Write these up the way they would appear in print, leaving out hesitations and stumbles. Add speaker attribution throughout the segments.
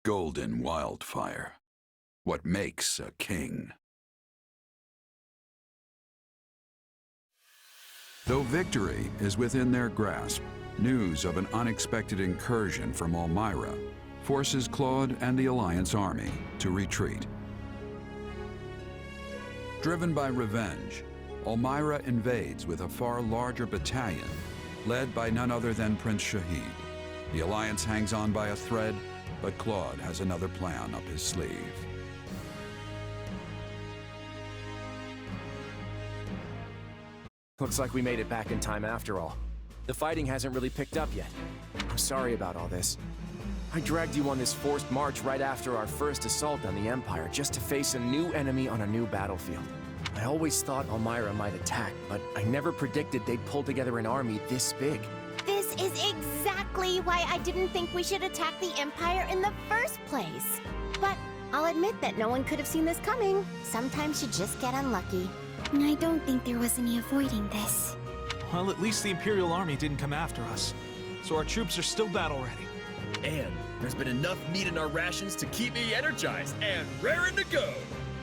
Speaker 1: Golden Wildfire. What makes a king? Though victory is within their grasp, news of an unexpected incursion from Elmyra forces Claude and the Alliance army to retreat. Driven by revenge, Elmyra invades with a far larger battalion, led by none other than Prince Shahid. The Alliance hangs on by a thread, but Claude has another plan up his sleeve.
Speaker 2: Looks like we made it back in time after all. The fighting hasn't really picked up yet. I'm sorry about all this. I dragged you on this forced march right after our first assault on the Empire just to face a new enemy on a new battlefield. I always thought Elmyra might attack, but I never predicted they'd pull together an army this big.
Speaker 3: This is exactly why I didn't think we should attack the Empire in the first place. But I'll admit that no one could have seen this coming. Sometimes you just get unlucky.
Speaker 4: I don't think there was any avoiding this.
Speaker 5: Well, at least the Imperial Army didn't come after us, so our troops are still battle-ready.
Speaker 6: And there's been enough meat in our rations to keep me energized and raring to go.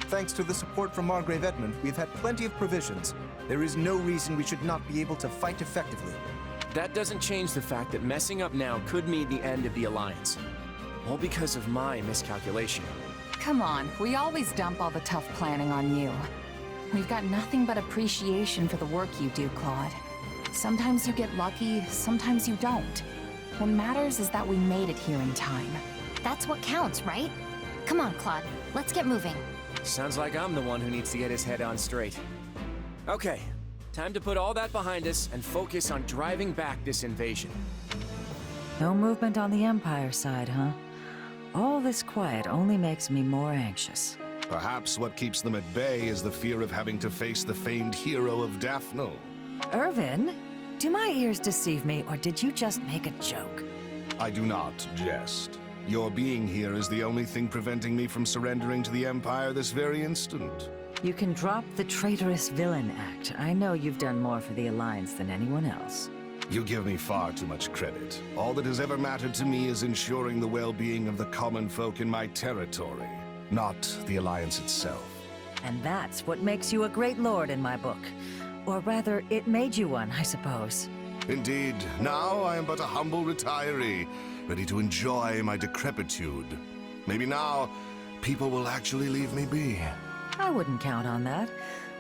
Speaker 7: Thanks to the support from Margrave Edmund, we've had plenty of provisions. There is no reason we should not be able to fight effectively.
Speaker 2: That doesn't change the fact that messing up now could mean the end of the Alliance. All because of my miscalculation.
Speaker 8: Come on, we always dump all the tough planning on you. We've got nothing but appreciation for the work you do, Claude. Sometimes you get lucky, sometimes you don't. What matters is that we made it here in time.
Speaker 3: That's what counts, right? Come on, Claude. Let's get moving.
Speaker 2: Sounds like I'm the one who needs to get his head on straight. Okay, time to put all that behind us and focus on driving back this invasion.
Speaker 9: No movement on the Empire side, huh? All this quiet only makes me more anxious.
Speaker 10: Perhaps what keeps them at bay is the fear of having to face the famed hero of Daphne.
Speaker 9: Irvin, do my ears deceive me, or did you just make a joke?
Speaker 10: I do not jest. Your being here is the only thing preventing me from surrendering to the Empire this very instant.
Speaker 9: You can drop the traitorous villain act. I know you've done more for the Alliance than anyone else.
Speaker 10: You give me far too much credit. All that has ever mattered to me is ensuring the well-being of the common folk in my territory, not the Alliance itself.
Speaker 9: And that's what makes you a great lord in my book. Or rather, it made you one, I suppose.
Speaker 10: Indeed, now I am but a humble retiree, ready to enjoy my decrepitude. Maybe now, people will actually leave me be.
Speaker 9: I wouldn't count on that.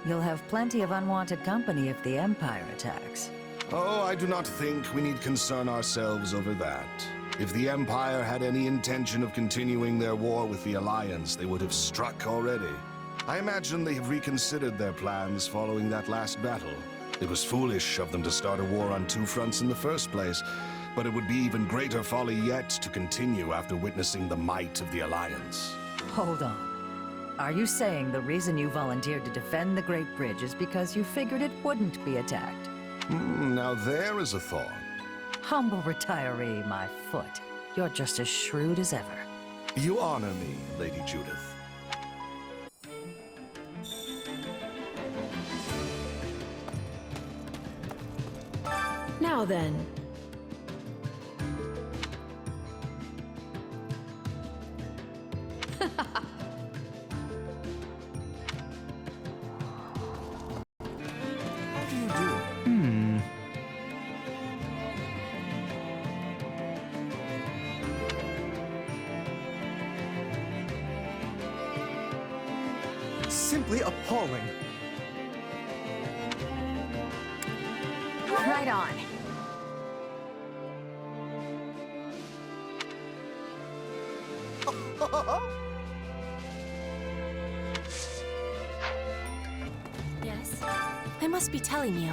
Speaker 9: You'll have plenty of unwanted company if the Empire attacks.
Speaker 10: Oh, I do not think we need concern ourselves over that. If the Empire had any intention of continuing their war with the Alliance, they would have struck already. I imagine they have reconsidered their plans following that last battle. It was foolish of them to start a war on two fronts in the first place, but it would be even greater folly yet to continue after witnessing the might of the Alliance.
Speaker 9: Hold on. Are you saying the reason you volunteered to defend the Great Bridge is because you figured it wouldn't be attacked?
Speaker 10: Now there is a thought.
Speaker 9: Humble retiree, my foot. You're just as shrewd as ever.
Speaker 10: You honor me, Lady Judith.
Speaker 11: Now then.
Speaker 7: How do you do? Simply appalling.
Speaker 8: Right on.
Speaker 3: Yes? I must be telling you.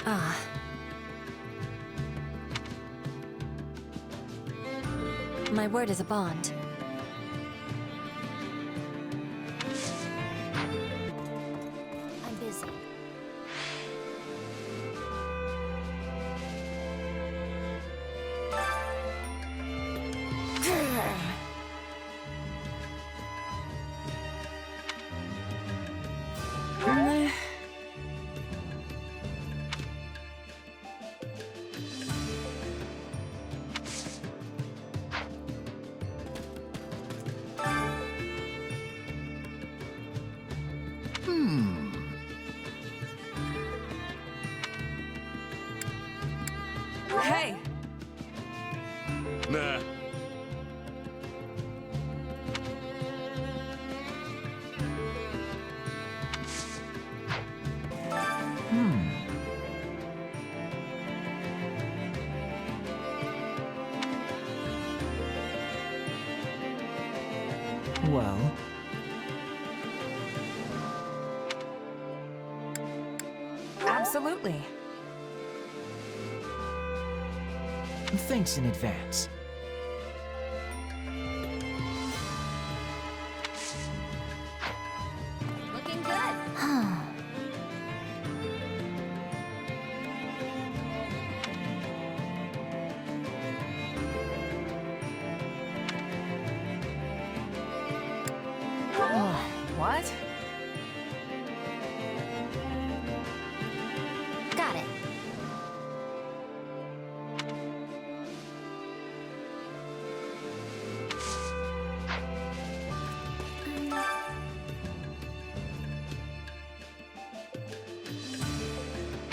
Speaker 3: Ah. My word is a bond. I'm busy.
Speaker 9: Well,
Speaker 8: Absolutely.
Speaker 2: Thanks in advance.
Speaker 3: Looking good.
Speaker 8: What?
Speaker 3: Got it.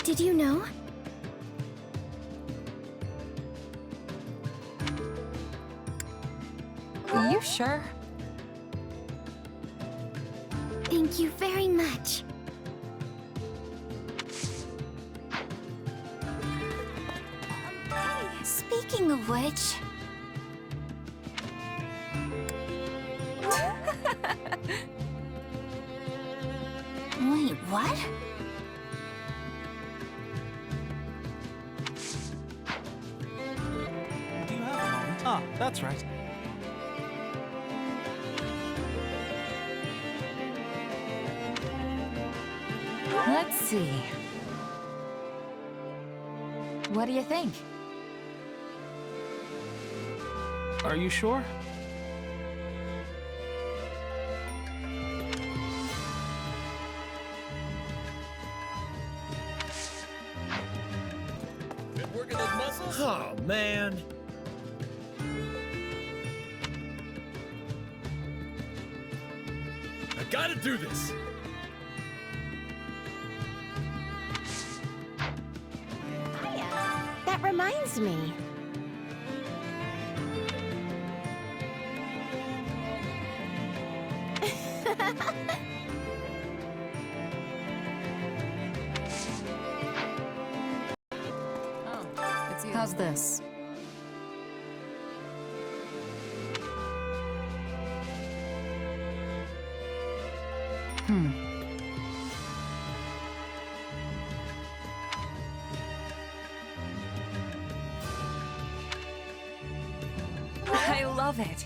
Speaker 4: Did you know?
Speaker 8: You sure?
Speaker 4: Thank you very much. Speaking of which... Wait, what?
Speaker 5: Do you have a moment? Ah, that's right.
Speaker 8: Let's see. What do you think?
Speaker 5: Are you sure?
Speaker 6: Been working those muscles? Oh, man. I gotta do this.
Speaker 3: Hiya. That reminds me.
Speaker 8: How's this? I love it.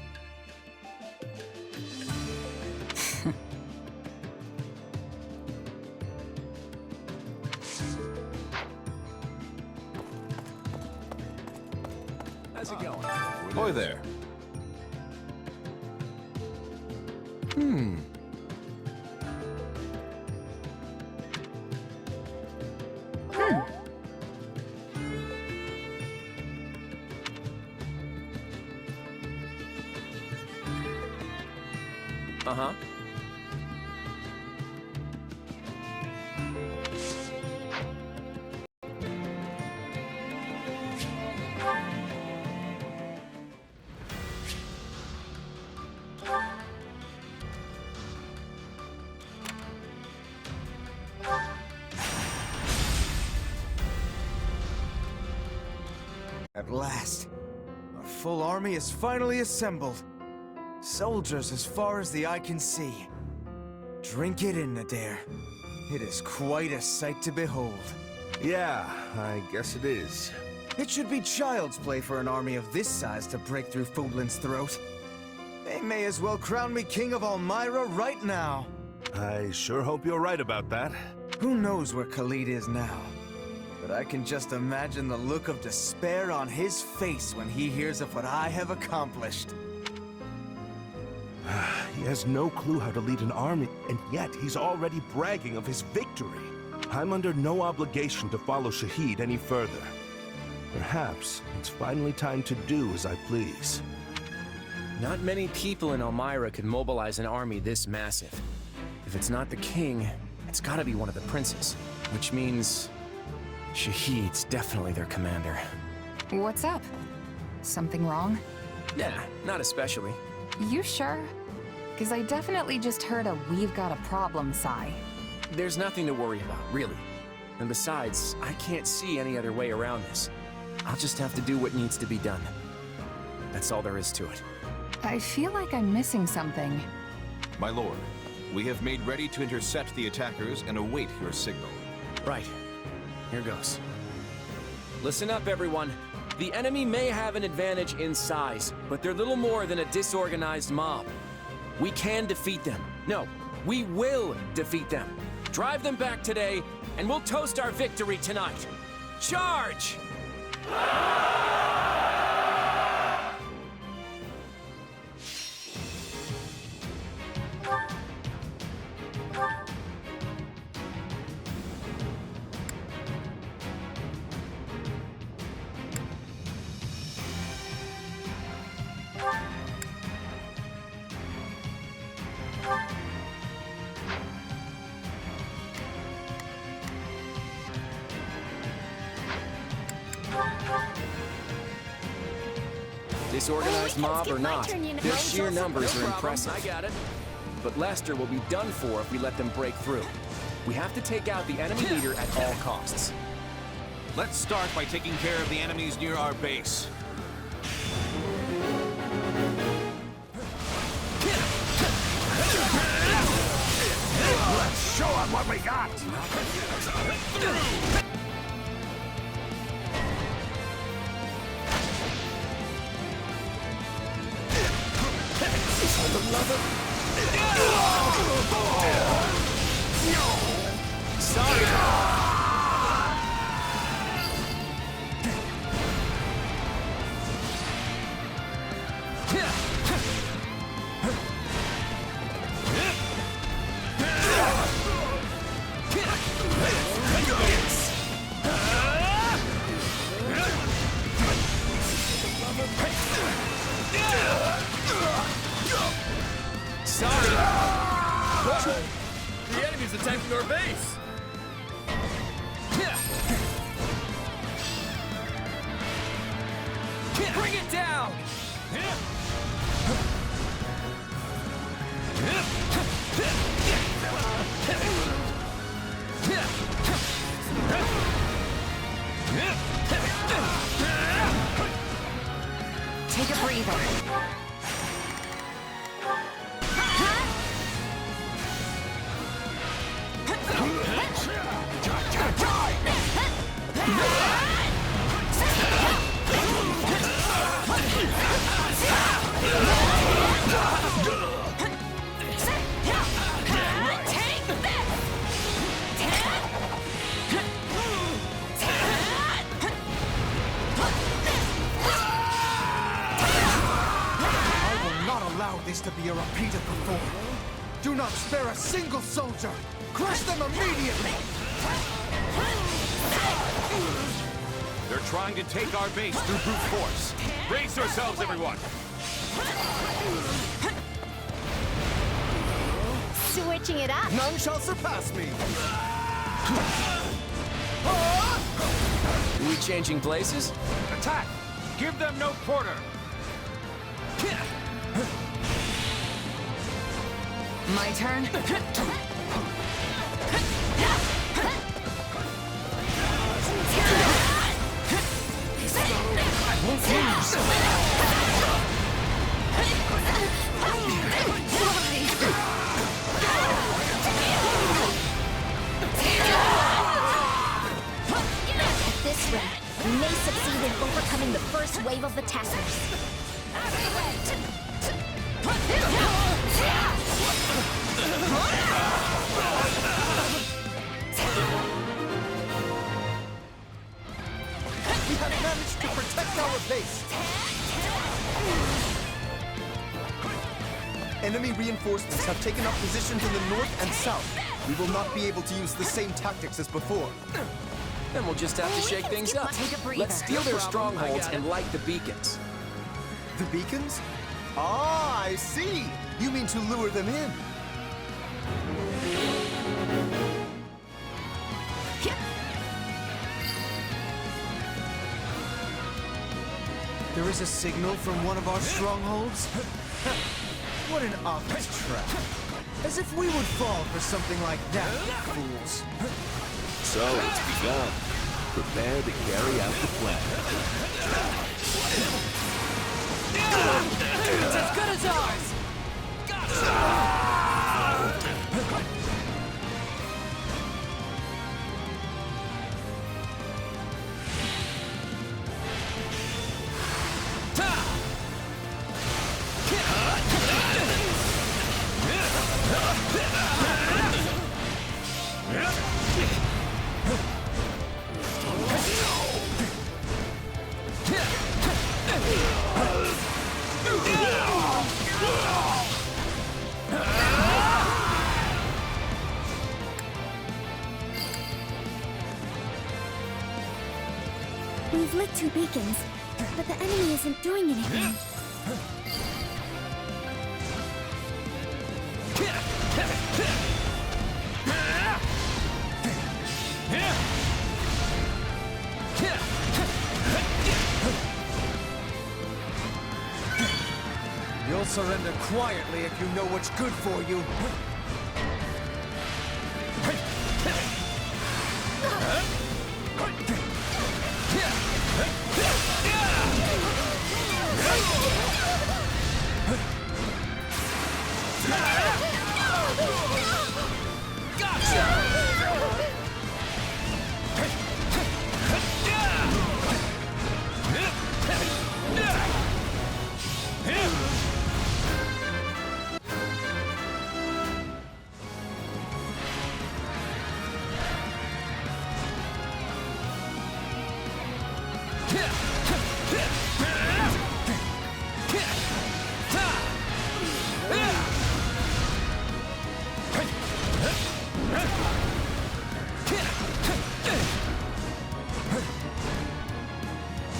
Speaker 2: How's it going?
Speaker 12: Boy there.
Speaker 2: Uh-huh.
Speaker 13: At last, our full army is finally assembled. Soldiers as far as the eye can see. Drink it in, Adair. It is quite a sight to behold.
Speaker 10: Yeah, I guess it is.
Speaker 13: It should be child's play for an army of this size to break through Fodlan's throat. They may as well crown me king of Elmira right now.
Speaker 10: I sure hope you're right about that.
Speaker 13: Who knows where Khalid is now? But I can just imagine the look of despair on his face when he hears of what I have accomplished.
Speaker 10: He has no clue how to lead an army, and yet he's already bragging of his victory. I'm under no obligation to follow Shahid any further. Perhaps it's finally time to do as I please.
Speaker 2: Not many people in Elmira could mobilize an army this massive. If it's not the king, it's gotta be one of the princes. Which means... Shahid's definitely their commander.
Speaker 8: What's up? Something wrong?
Speaker 2: Nah, not especially.
Speaker 8: You sure? Because I definitely just heard a "we've got a problem" sigh.
Speaker 2: There's nothing to worry about, really. And besides, I can't see any other way around this. I'll just have to do what needs to be done. That's all there is to it.
Speaker 8: I feel like I'm missing something.
Speaker 12: My lord, we have made ready to intercept the attackers and await your signal.
Speaker 2: Right. Here goes. Listen up, everyone. The enemy may have an advantage in size, but they're little more than a disorganized mob. We can defeat them. No, we will defeat them. Drive them back today, and we'll toast our victory tonight. Charge! Disorganized mob or not, their sheer numbers are impressive. I got it. But Lester will be done for if we let them break through. We have to take out the enemy leader at all costs.
Speaker 12: Let's start by taking care of the enemies near our base.
Speaker 10: Let's show them what we got! For the love of...
Speaker 2: Sorry!
Speaker 6: The enemy's attacking our base!
Speaker 2: Bring it down!
Speaker 8: Take a breather.
Speaker 13: This to be a repeat of before. Do not spare a single soldier! Crush them immediately!
Speaker 12: They're trying to take our base through brute force. Brace yourselves, everyone!
Speaker 3: Switching it up.
Speaker 7: None shall surpass me!
Speaker 2: Are we changing places?
Speaker 12: Attack! Give them no quarter!
Speaker 8: My turn.
Speaker 3: At this rate, we may succeed in overcoming the first wave of attackers.
Speaker 7: We have managed to protect our base! Enemy reinforcements have taken up positions in the north and south. We will not be able to use the same tactics as before.
Speaker 2: Then we'll just have to shake things up.
Speaker 8: Take a breather.
Speaker 2: Let's steal their strongholds and light the beacons.
Speaker 7: The beacons? Ah, I see! You mean to lure them in?
Speaker 13: There is a signal from one of our strongholds? What an obvious trap. As if we would fall for something like that, fools.
Speaker 10: So it's begun. Prepare to carry out the plan.
Speaker 5: It's as good as ours!
Speaker 4: We've lit 2 beacons, but the enemy isn't doing anything.
Speaker 13: You'll surrender quietly if you know what's good for you.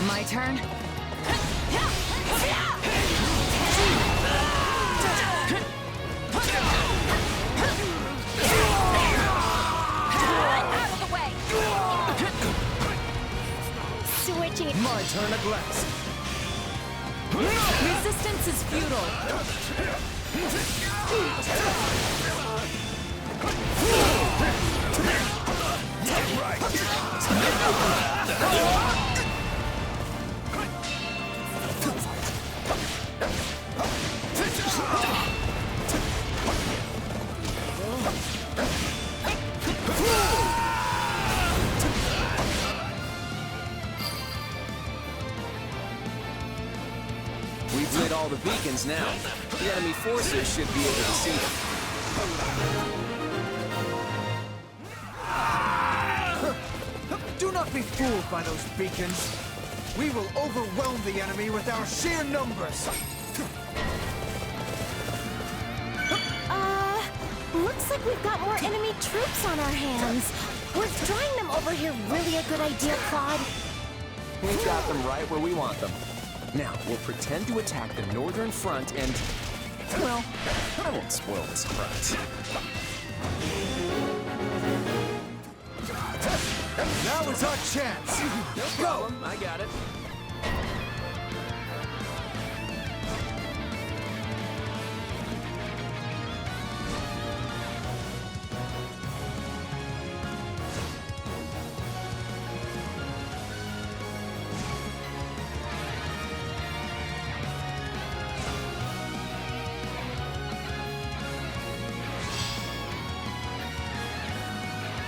Speaker 8: My turn?
Speaker 3: Switching.
Speaker 13: My turn at last.
Speaker 8: Resistance is futile.
Speaker 2: We've lit all the beacons now. The enemy forces should be able to see them.
Speaker 13: Do not be fooled by those beacons. We will overwhelm the enemy with our sheer numbers.
Speaker 3: Looks like we've got more enemy troops on our hands. Was drawing them over here really a good idea, Claude?
Speaker 2: We've got them right where we want them. Now, we'll pretend to attack the northern front and... well, I won't spoil the surprise.
Speaker 13: Now is our chance.
Speaker 2: No problem, I got it.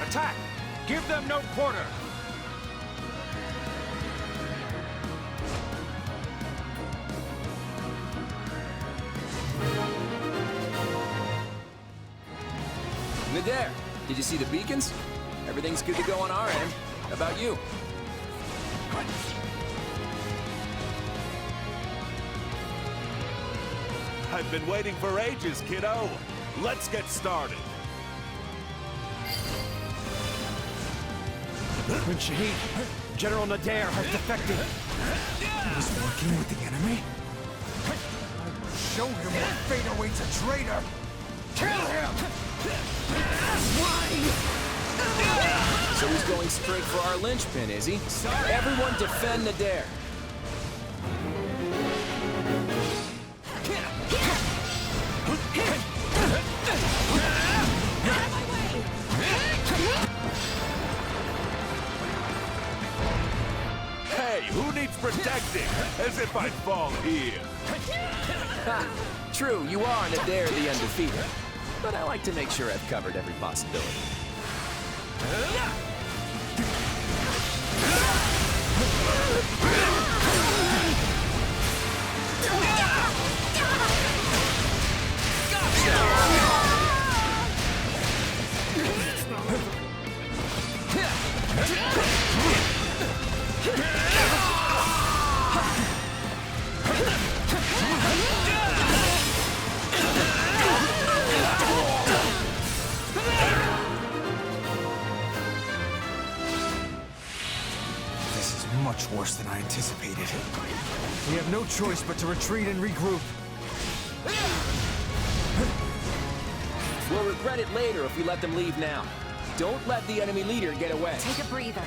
Speaker 12: Attack! Give them no quarter!
Speaker 2: Nadir, did you see the beacons? Everything's good to go on our end. How about you?
Speaker 12: I've been waiting for ages, kiddo. Let's get started.
Speaker 13: Prince Shahid, General Nadir has defected. He was working with the enemy? I will show him what fate awaits a traitor! Kill him!
Speaker 2: So he's going straight for our linchpin, is he? Everyone defend Nadir.
Speaker 12: Hey, who needs protecting? As if I'd fall here.
Speaker 2: True, you are Nadir the Undefeated, but I like to make sure I've covered every possibility.
Speaker 13: This is much worse than I anticipated. We have no choice but to retreat and regroup.
Speaker 2: We'll regret it later if we let them leave now. Don't let the enemy leader get away.
Speaker 8: Take a breather.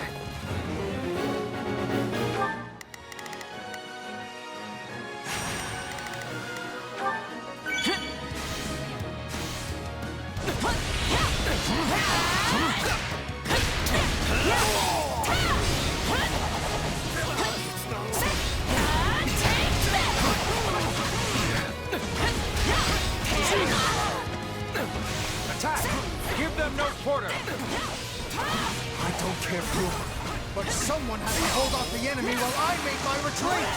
Speaker 12: Attack! Give them no quarter!
Speaker 13: I don't care who, but someone has to hold off the enemy while I make my retreat!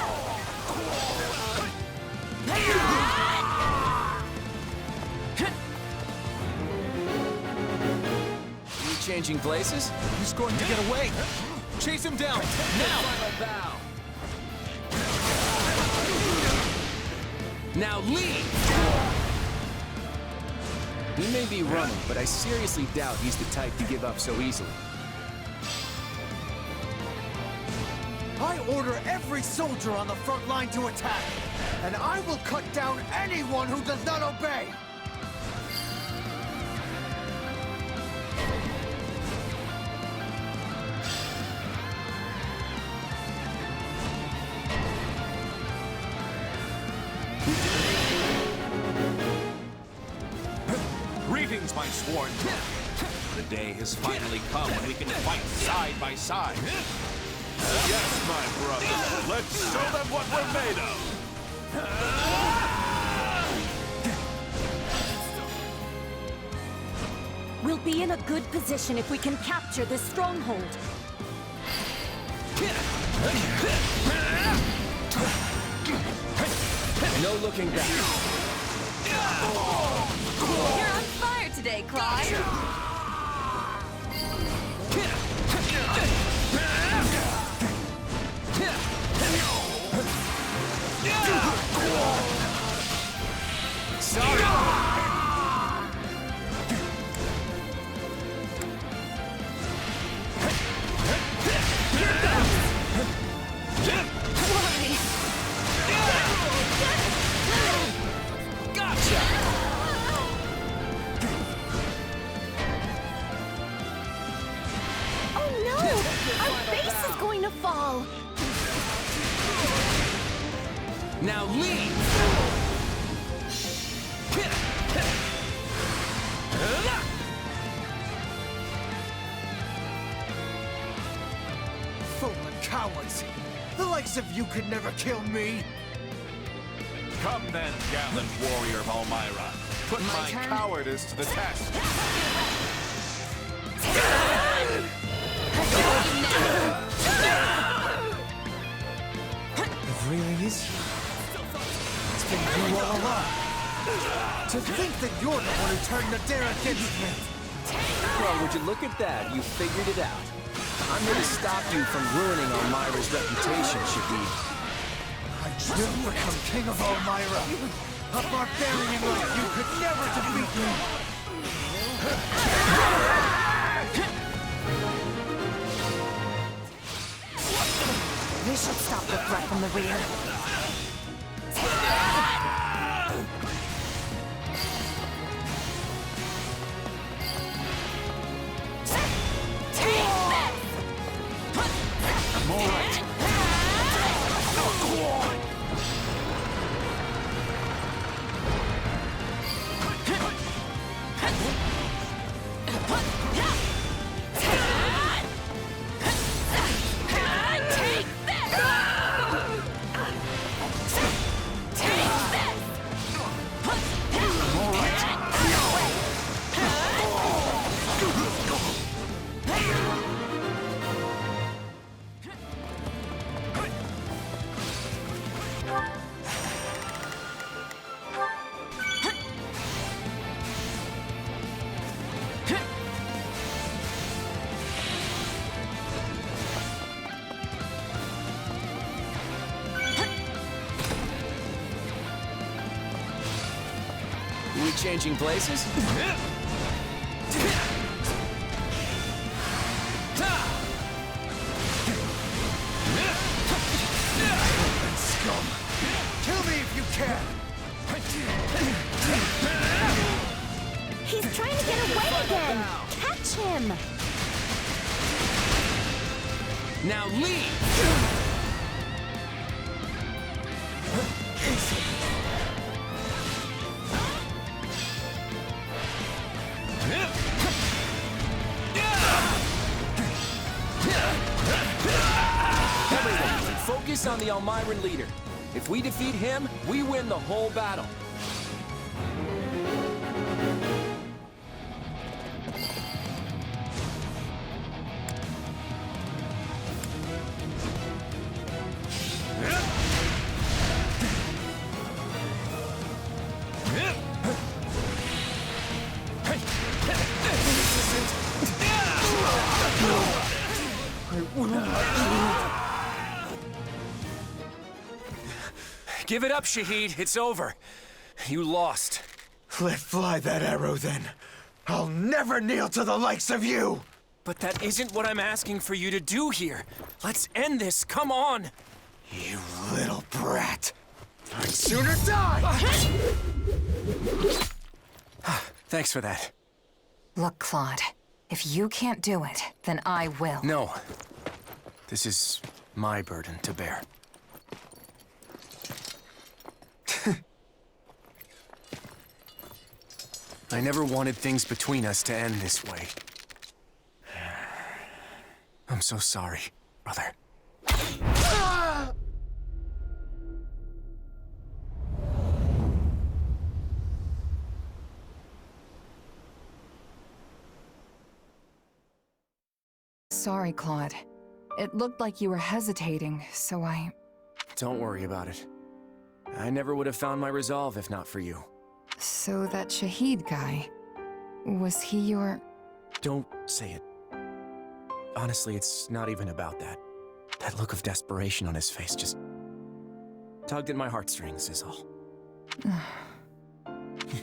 Speaker 2: You changing places?
Speaker 5: He's going to get away. Chase him down, now!
Speaker 2: Final bow. Now leave! He may be running, but I seriously doubt he's the type to give up so easily.
Speaker 13: I order every soldier on the front line to attack, and I will cut down anyone who does not obey!
Speaker 12: Greetings, my sworn men. The day has finally come when we can fight side by side. Yes, my brother. Let's show them what we're made of.
Speaker 4: We'll be in a good position if we can capture this stronghold.
Speaker 2: No looking back.
Speaker 8: You're on fire today, Clyde.
Speaker 2: Sorry.
Speaker 3: Fall.
Speaker 2: Now leave!
Speaker 13: Fool and cowards! The likes of you could never kill me!
Speaker 12: Come then, gallant warrior of Elmira. Put my
Speaker 8: turn.
Speaker 12: cowardice to the test.
Speaker 13: It really is you. It's been you all along. To think that you're the one who turned Nadir against me!
Speaker 2: Well, would you look at that? You figured it out. I'm here to stop you from ruining Elmira's reputation, Shahid.
Speaker 13: I will become king of Elmira! A barbarian like you could never defeat me!
Speaker 8: We should stop the threat from the rear.
Speaker 2: I'm all right.
Speaker 8: Take
Speaker 2: We changing places?
Speaker 13: Scum! Kill me if you can!
Speaker 3: He's trying to get away again! Catch him!
Speaker 2: Now leave! Everyone, focus on the Almiran leader. If we defeat him, we win the whole battle. Give it up, Shahid. It's over. You lost.
Speaker 13: Let fly that arrow, then. I'll never kneel to the likes of you!
Speaker 2: But that isn't what I'm asking for you to do here. Let's end this. Come on.
Speaker 13: You little brat. I'd sooner die!
Speaker 2: Thanks for that.
Speaker 8: Look, Claude, if you can't do it, then I will.
Speaker 2: No. This is my burden to bear. I never wanted things between us to end this way. I'm so sorry, brother.
Speaker 8: Sorry, Claude. It looked like you were hesitating, so I...
Speaker 2: Don't worry about it. I never would have found my resolve if not for you.
Speaker 8: So that Shahid guy, was he your...
Speaker 2: Don't say it. Honestly, it's not even about that. That look of desperation on his face just tugged at my heartstrings is all.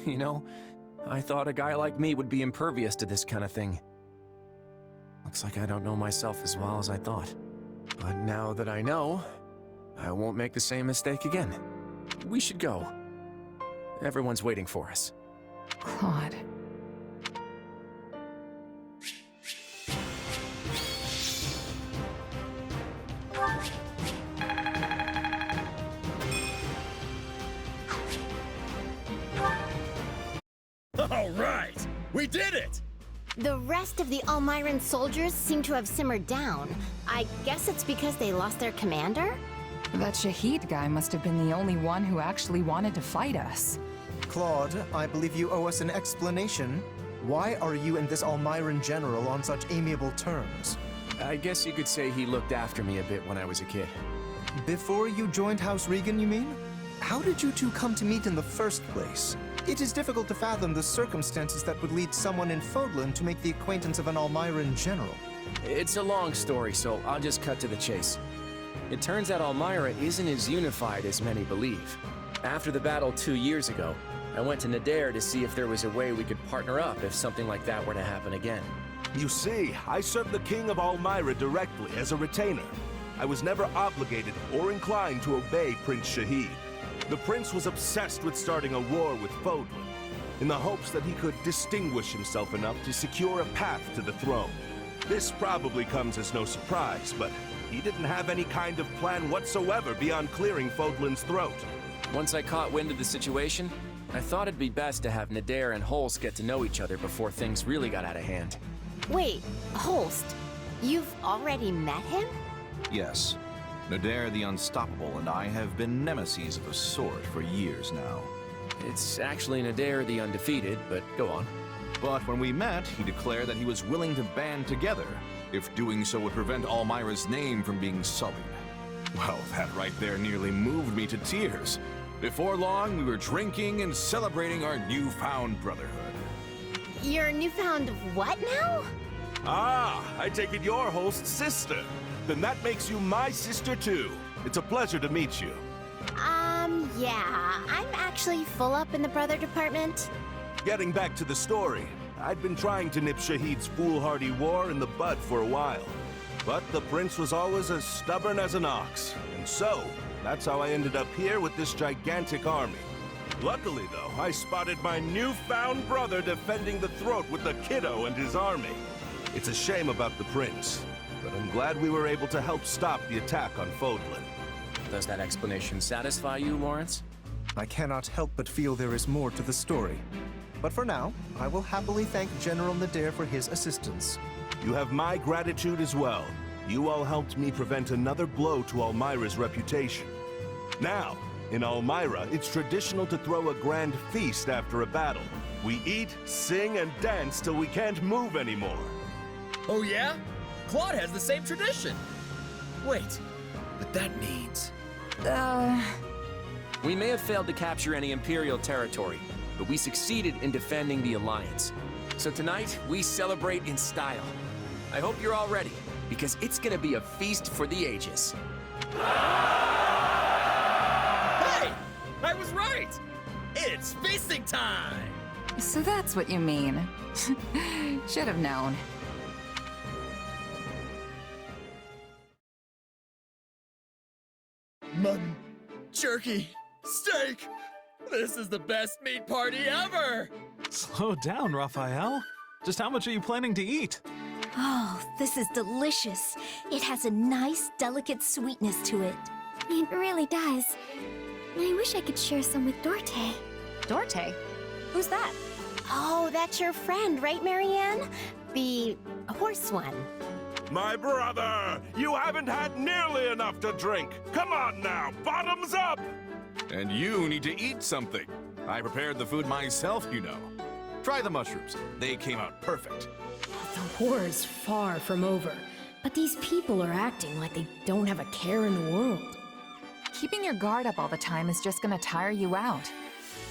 Speaker 2: You know, I thought a guy like me would be impervious to this kind of thing. Looks like I don't know myself as well as I thought. But now that I know, I won't make the same mistake again. We should go. Everyone's waiting for us.
Speaker 8: Claude.
Speaker 6: All right! We did it!
Speaker 3: The rest of the Almiran soldiers seem to have simmered down. I guess it's because they lost their commander?
Speaker 8: That Shahid guy must have been the only one who actually wanted to fight us.
Speaker 7: Claude, I believe you owe us an explanation. Why are you and this Almiran general on such amiable terms?
Speaker 2: I guess you could say he looked after me a bit when I was a kid.
Speaker 7: Before you joined House Regan, you mean? How did you two come to meet in the first place? It is difficult to fathom the circumstances that would lead someone in Fodlan to make the acquaintance of an Almiran general.
Speaker 2: It's a long story, so I'll just cut to the chase. It turns out Almira isn't as unified as many believe. After the battle 2 years ago, I went to Nadir to see if there was a way we could partner up if something like that were to happen again.
Speaker 12: You see, I served the King of Almira directly as a retainer. I was never obligated or inclined to obey Prince Shahid. The prince was obsessed with starting a war with Fodlan, in the hopes that he could distinguish himself enough to secure a path to the throne. This probably comes as no surprise, but he didn't have any kind of plan whatsoever beyond clearing Fodlan's throat.
Speaker 2: Once I caught wind of the situation, I thought it'd be best to have Nadir and Holst get to know each other before things really got out of hand.
Speaker 3: Wait, Holst, you've already met him?
Speaker 14: Yes. Nadir the Unstoppable and I have been nemesis of a sort for years now.
Speaker 2: It's actually Nadir the Undefeated, but go on.
Speaker 14: But when we met, he declared that he was willing to band together, if doing so would prevent Almira's name from being sullied. Well, that right there nearly moved me to tears. Before long, we were drinking and celebrating our newfound brotherhood.
Speaker 3: Your newfound what now?
Speaker 12: Ah, I take it you're Holst's sister. Then that makes you my sister too. It's a pleasure to meet you.
Speaker 3: Yeah, I'm actually full up in the brother department.
Speaker 12: Getting back to the story, I'd been trying to nip Shahid's foolhardy war in the bud for a while. But the prince was always as stubborn as an ox. And so, that's how I ended up here with this gigantic army. Luckily, though, I spotted my newfound brother defending the throat with the kiddo and his army. It's a shame about the prince, but I'm glad we were able to help stop the attack on Fodlan.
Speaker 2: Does that explanation satisfy you, Lawrence?
Speaker 7: I cannot help but feel there is more to the story. But for now, I will happily thank General Nadir for his assistance.
Speaker 12: You have my gratitude as well. You all helped me prevent another blow to Almyra's reputation. Now, in Almyra, it's traditional to throw a grand feast after a battle. We eat, sing, and dance till we can't move anymore.
Speaker 6: Oh yeah? Claude has the same tradition. Wait, but that means...
Speaker 2: We may have failed to capture any Imperial territory, but we succeeded in defending the Alliance. So tonight, we celebrate in style. I hope you're all ready, because it's gonna be a feast for the ages.
Speaker 6: Hey! I was right! It's feasting time!
Speaker 8: So that's what you mean. Should have known.
Speaker 6: Mutton, jerky, steak! This is the best meat party ever!
Speaker 5: Slow down, Raphael. Just how much are you planning to eat?
Speaker 4: Oh, this is delicious. It has a nice, delicate sweetness to it. It really does. I wish I could share some with Dorte.
Speaker 8: Dorte? Who's that?
Speaker 3: Oh, that's your friend, right, Marianne? The horse one.
Speaker 12: My brother! You haven't had nearly enough to drink! Come on now, bottoms up!
Speaker 14: And you need to eat something. I prepared the food myself, you know. Try the mushrooms. They came out perfect.
Speaker 11: The war is far from over, but these people are acting like they don't have a care in the world.
Speaker 8: Keeping your guard up all the time is just gonna tire you out.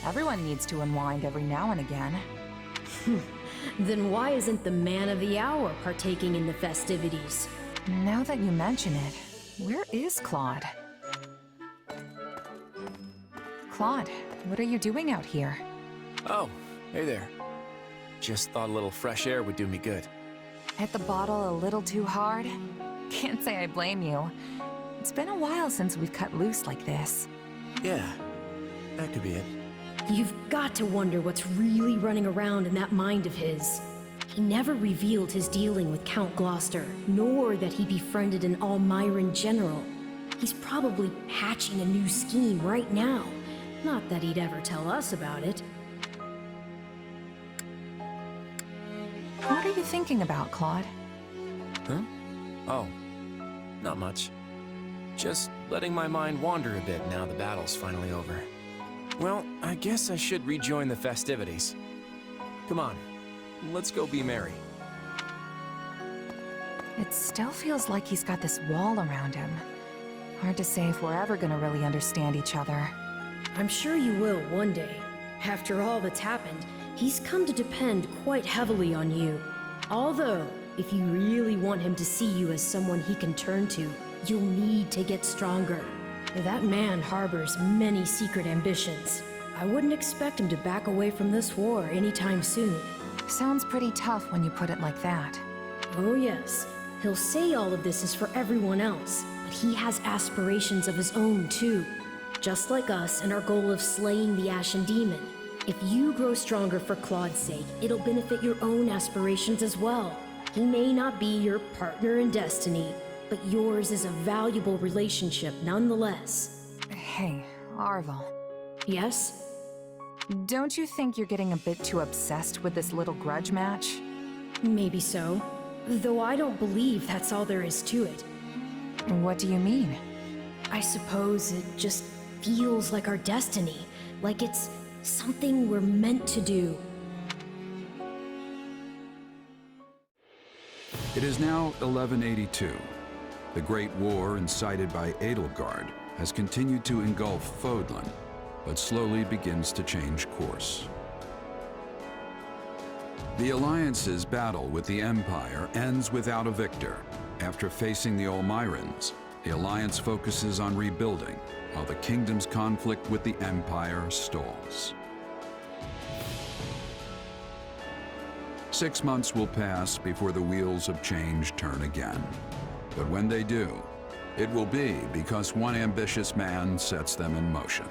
Speaker 8: Everyone needs to unwind every now and again.
Speaker 11: Then why isn't the man of the hour partaking in the festivities?
Speaker 8: Now that you mention it, where is Claude? Claude, what are you doing out here?
Speaker 2: Oh, hey there. Just thought a little fresh air would do me good.
Speaker 8: Hit the bottle a little too hard? Can't say I blame you. It's been a while since we've cut loose like this.
Speaker 2: Yeah, that could be it.
Speaker 11: You've got to wonder what's really running around in that mind of his. He never revealed his dealing with Count Gloucester, nor that he befriended an Almyran general. He's probably hatching a new scheme right now. Not that he'd ever tell us about it.
Speaker 8: What are you thinking about, Claude?
Speaker 2: Huh? Oh, not much. Just letting my mind wander a bit now the battle's finally over. Well, I guess I should rejoin the festivities. Come on, let's go be merry.
Speaker 8: It still feels like he's got this wall around him. Hard to say if we're ever gonna really understand each other.
Speaker 11: I'm sure you will one day. After all that's happened, he's come to depend quite heavily on you. Although, if you really want him to see you as someone he can turn to, you'll need to get stronger. That man harbors many secret ambitions. I wouldn't expect him to back away from this war anytime soon.
Speaker 8: Sounds pretty tough when you put it like that.
Speaker 11: Oh yes, he'll say all of this is for everyone else, but he has aspirations of his own too. Just like us and our goal of slaying the Ashen Demon. If you grow stronger for Claude's sake, it'll benefit your own aspirations as well. He may not be your partner in destiny, but yours is a valuable relationship nonetheless.
Speaker 8: Hey, Arvel.
Speaker 11: Yes?
Speaker 8: Don't you think you're getting a bit too obsessed with this little grudge match?
Speaker 11: Maybe so. Though I don't believe that's all there is to it.
Speaker 8: What do you mean?
Speaker 11: I suppose it just feels like our destiny. Like it's something we're meant to do.
Speaker 1: It is now 1182. The Great War incited by Edelgard has continued to engulf Fodlan, but slowly begins to change course. The Alliance's battle with the Empire ends without a victor after facing the Almyrans, The Alliance focuses on rebuilding, while the Kingdom's conflict with the Empire stalls. 6 months will pass before the wheels of change turn again. But when they do, it will be because one ambitious man sets them in motion.